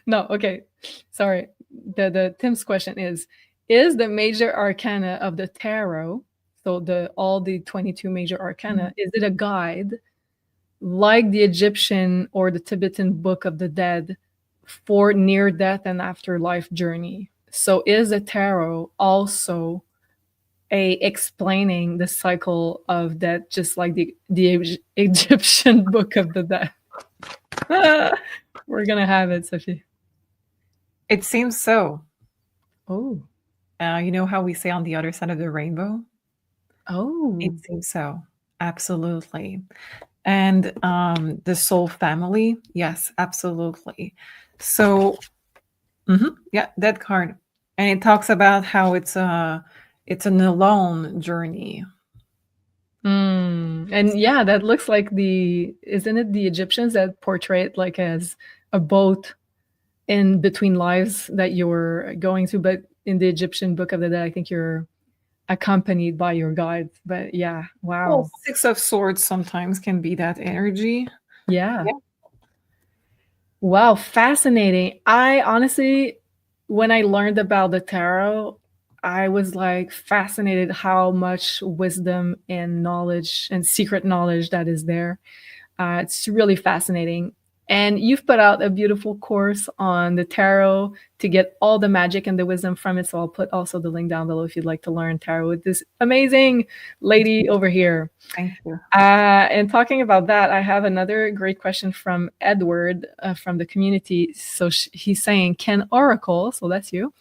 No, okay. Sorry. The Tim's question is the major arcana of the tarot, so all the 22 major arcana, is it a guide like the Egyptian or the Tibetan Book of the Dead for near death and afterlife journey? So is the tarot also explaining the cycle of death, just like the Egyptian Book of the Dead? We're gonna have it, Sophie. It seems so. Oh. You know how we say on the other side of the rainbow? Oh. It seems so. Absolutely. And the soul family, yes, absolutely. So, yeah, that card, and it talks about how it's an alone journey. And yeah, that looks like isn't it the Egyptians that portray it like as a boat in between lives that you're going to? But in the Egyptian Book of the Dead, I think you're accompanied by your guides. But yeah, wow. Well, Six of Swords sometimes can be that energy. Yeah. Wow, fascinating. I honestly, when I learned about the tarot, I was like fascinated how much wisdom and knowledge and secret knowledge that is there. It's really fascinating. And you've put out a beautiful course on the tarot to get all the magic and the wisdom from it. So I'll put also the link down below if you'd like to learn tarot with this amazing lady over here. Thank you. And talking about that, I have another great question from Edward from the community. So he's saying, can Oracle, so that's you,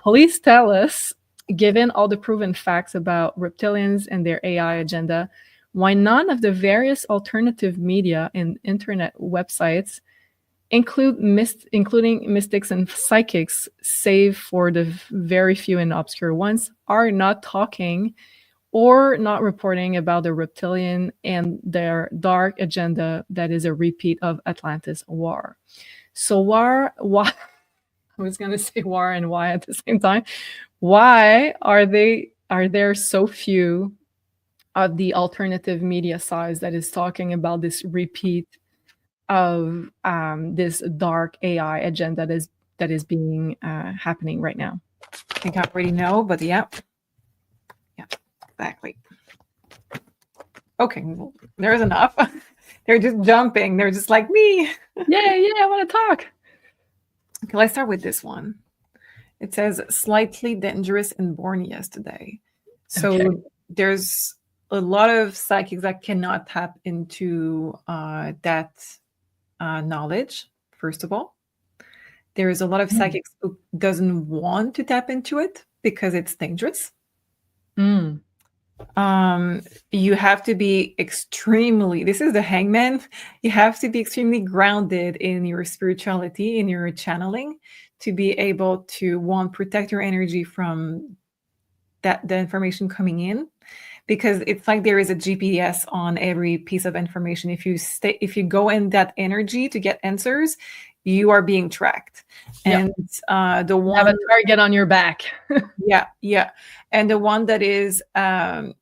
please tell us, given all the proven facts about reptilians and their AI agenda, why none of the various alternative media and internet websites including mystics and psychics, save for the very few and obscure ones, are not talking or not reporting about the reptilian and their dark agenda that is a repeat of Atlantis war? So why I was going to say war and why at the same time. Why are there so few of the alternative media sites that is talking about this repeat of this dark AI agenda that is being happening right now? I think I already know, but yeah, exactly. Okay, well, there's enough. They're just jumping. They're just like me. Yeah, I want to talk. Okay, let's start with this one. It says slightly dangerous and born yesterday. So there's a lot of psychics that cannot tap into that knowledge, first of all. There is a lot of psychics who doesn't want to tap into it because it's dangerous. You have to be extremely, this is the Hangman, you have to be extremely grounded in your spirituality, in your channeling, to be able to, one, protect your energy from the information coming in, because it's like there is a GPS on every piece of information. If you go in that energy to get answers, you are being tracked. And the one, have a target on your back. yeah, and the one that is at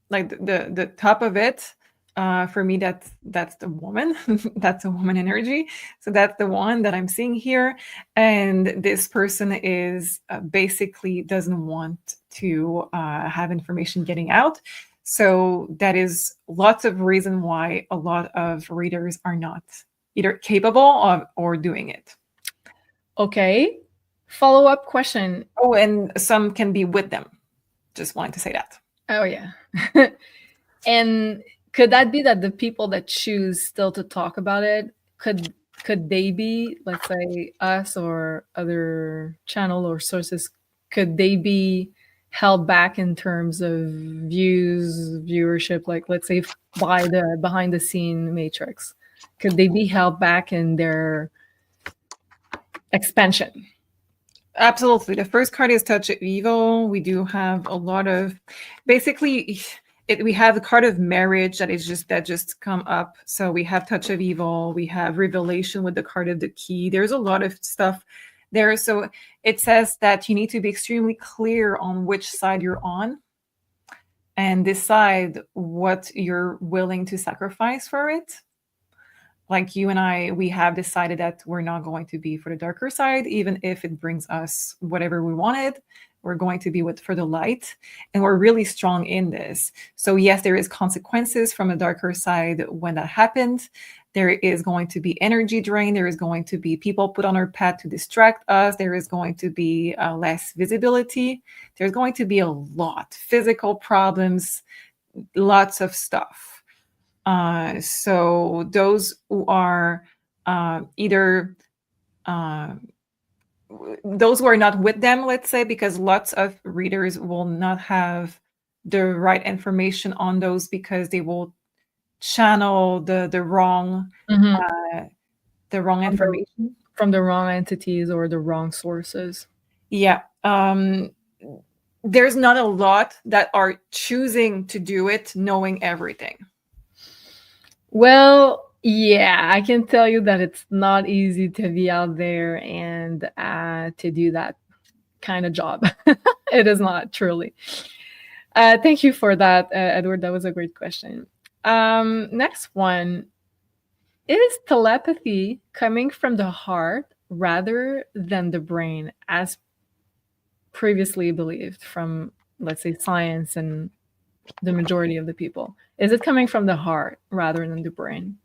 like the top of it, for me, that's the woman. That's a woman energy. So that's the one that I'm seeing here. And this person is basically doesn't want to have information getting out. So that is lots of reason why a lot of readers are not either capable of or doing it. Okay. Follow-up question. Oh, and some can be with them. Just wanted to say that. Oh, yeah. And could that be that the people that choose still to talk about it, could they be, let's say, us or other channel or sources, could they be held back in terms of views, viewership, like let's say by the behind the scene matrix? Could they be held back in their expansion? Absolutely. The first card is Touch of Evil. We do have a lot of, basically, we have the card of marriage that just come up. So we have Touch of Evil. We have Revelation with the card of the Key. There's a lot of stuff there. So it says that you need to be extremely clear on which side you're on and decide what you're willing to sacrifice for it. Like you and I, we have decided that we're not going to be for the darker side, even if it brings us whatever we wanted. We're going to be for the light, and we're really strong in this. So yes, there is consequences from the darker side when that happened. There is going to be energy drain. There is going to be people put on our path to distract us. There is going to be less visibility. There's going to be a lot, physical problems, lots of stuff. So those who are either those who are not with them, let's say, because lots of readers will not have the right information on those because they will channel the wrong information from the wrong entities or the wrong sources. Yeah. There's not a lot that are choosing to do it knowing everything. Well, yeah, I can tell you that it's not easy to be out there and to do that kind of job. It is not, truly. Thank you for that, Edward. That was a great question. Next one. Is telepathy coming from the heart rather than the brain, as previously believed from, let's say, science and the majority of the people? Is it coming from the heart rather than the brain?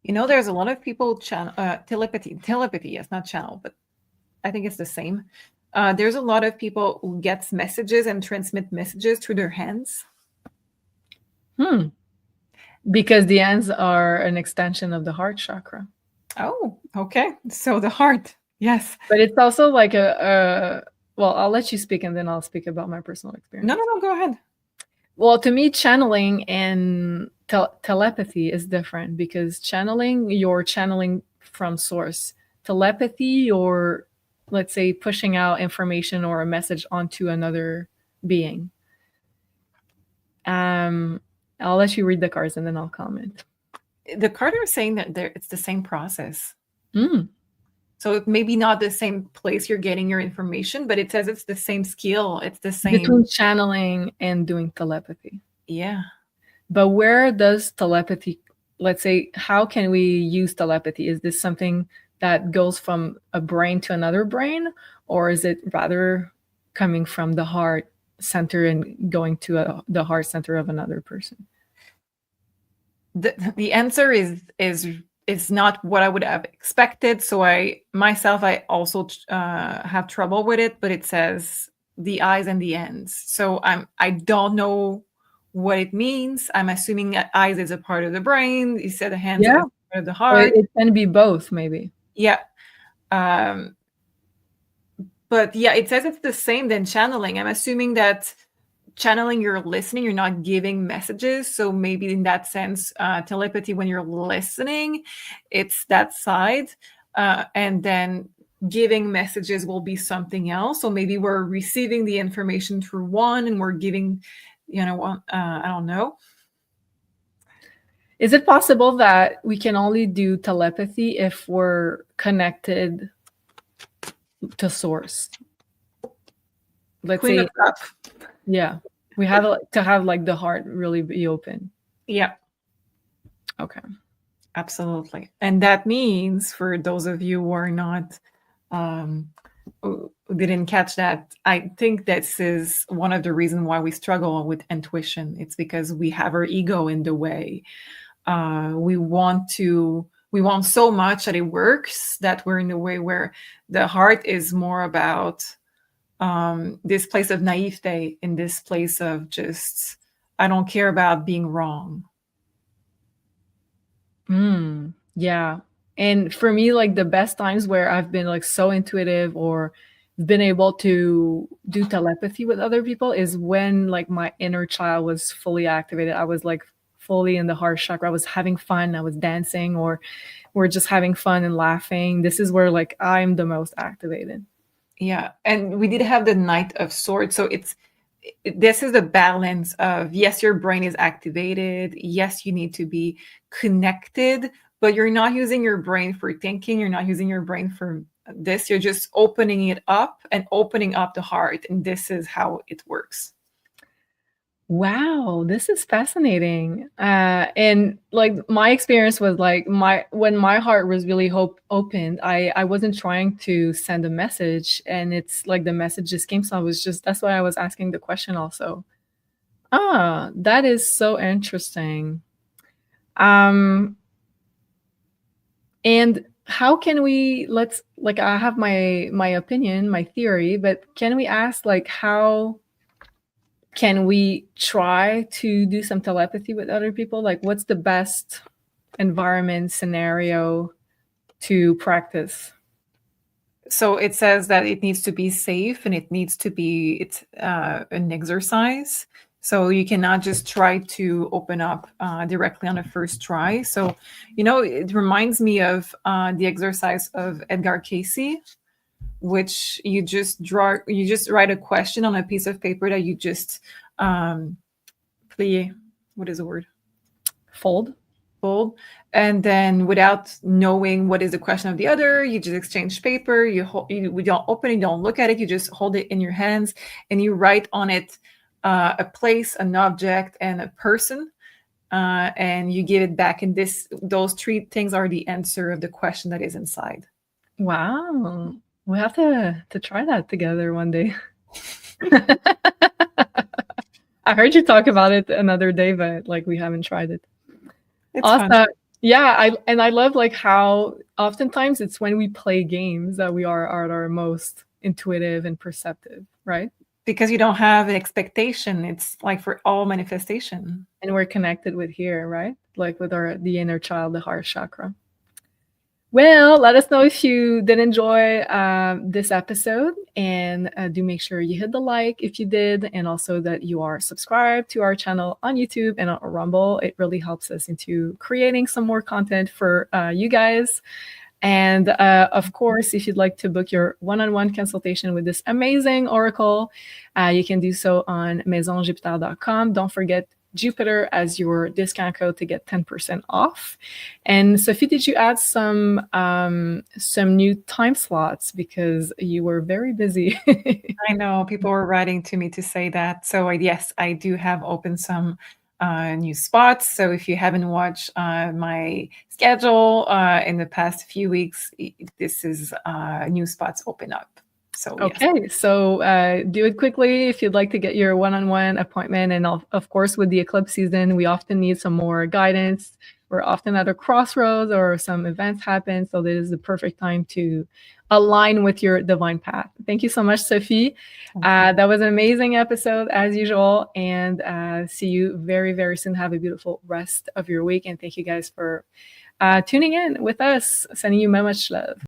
You know, there's a lot of people telepathy, yes, not channel, but I think it's the same. There's a lot of people who gets messages and transmit messages through their hands. Because the hands are an extension of the heart chakra. Oh, okay. So the heart, yes. But it's also like well, I'll let you speak and then I'll speak about my personal experience. No, go ahead. Well, to me, channeling and telepathy is different, because channeling, you're channeling from source. Telepathy, you're, let's say, pushing out information or a message onto another being. I'll let you read the cards and then I'll comment. The card are saying that it's the same process. So it may be not the same place you're getting your information, but it says it's the same skill. It's the same. Between channeling and doing telepathy. Yeah. But where does telepathy, let's say, how can we use telepathy? Is this something that goes from a brain to another brain? Or is it rather coming from the heart center and going to the heart center of another person? The answer is not what I would have expected. So I also have trouble with it, but it says the eyes and the ends. So I don't know what it means. I'm assuming that eyes is a part of the brain. You said the hands is a part of the heart. It can be both, maybe. Yeah. But yeah, it says it's the same than channeling. I'm assuming that channeling, you're listening, you're not giving messages. So maybe in that sense, telepathy, when you're listening, it's that side. And then giving messages will be something else. So maybe we're receiving the information through one and we're giving, I don't know. Is it possible that we can only do telepathy if we're connected to source? Let's say, yeah, we have to have like the heart really be open. Yeah. Okay. Absolutely. And that means, for those of you who are not, who didn't catch that, I think this is one of the reasons why we struggle with intuition. It's because we have our ego in the way. We want so much that it works that we're in the way, where the heart is more about this place of naivete, in this place of just, I don't care about being wrong. Yeah. And for me, like the best times where I've been like so intuitive or been able to do telepathy with other people is when like my inner child was fully activated. I was like fully in the heart chakra. I was having fun. I was dancing, or we're just having fun and laughing. This is where like I'm the most activated. Yeah, and we did have the Knight of Swords, so this is the balance of, yes, your brain is activated, yes, you need to be connected, but you're not using your brain for thinking, you're not using your brain for this, you're just opening it up and opening up the heart, and this is how it works. Wow, this is fascinating. And like my experience was like when my heart was really opened, I wasn't trying to send a message, and it's like the message just came. So I was just, that's why I was asking the question also. Ah, that is so interesting. Um, and how can we, let's like, I have my opinion, my theory, but can we ask like how can we try to do some telepathy with other people? Like, what's the best environment scenario to practice? So it says that it needs to be safe, and it needs to be, it's an exercise. So you cannot just try to open up directly on the first try. So, it reminds me of the exercise of Edgar Casey, which you just write a question on a piece of paper that you just plier. What is the word? Fold. And then without knowing what is the question of the other, you just exchange paper. We don't open it, you don't look at it, you just hold it in your hands, and you write on it a place, an object, and a person, and you give it back. And those three things are the answer of the question that is inside. Wow, we have to try that together one day. I heard you talk about it another day, but like we haven't tried it. It's Awesome. fun. Yeah, I love like how oftentimes it's when we play games that we are at our most intuitive and perceptive, right? Because you don't have an expectation. It's like for all manifestation. And we're connected with here, right? Like with the inner child, the heart chakra. Well, let us know if you did enjoy this episode, and do make sure you hit the like if you did, and also that you are subscribed to our channel on YouTube and on Rumble. It really helps us into creating some more content for you guys. And of course, if you'd like to book your one-on-one consultation with this amazing oracle, you can do so on maisonjupiter.com. Don't forget Jupiter as your discount code to get 10% off. And Sophie, did you add some new time slots because you were very busy? I know people were writing to me to say that. So yes, I do have open some new spots. So if you haven't watched my schedule in the past few weeks, this is new spots open up. So okay, yes. So do it quickly if you'd like to get your one-on-one appointment. And of course, with the eclipse season, we often need some more guidance. We're often at a crossroads or some events happen. So this is the perfect time to align with your divine path. Thank you so much, Sophie. That was an amazing episode as usual. And see you very, very soon. Have a beautiful rest of your week. And thank you guys for tuning in with us. Sending you much love.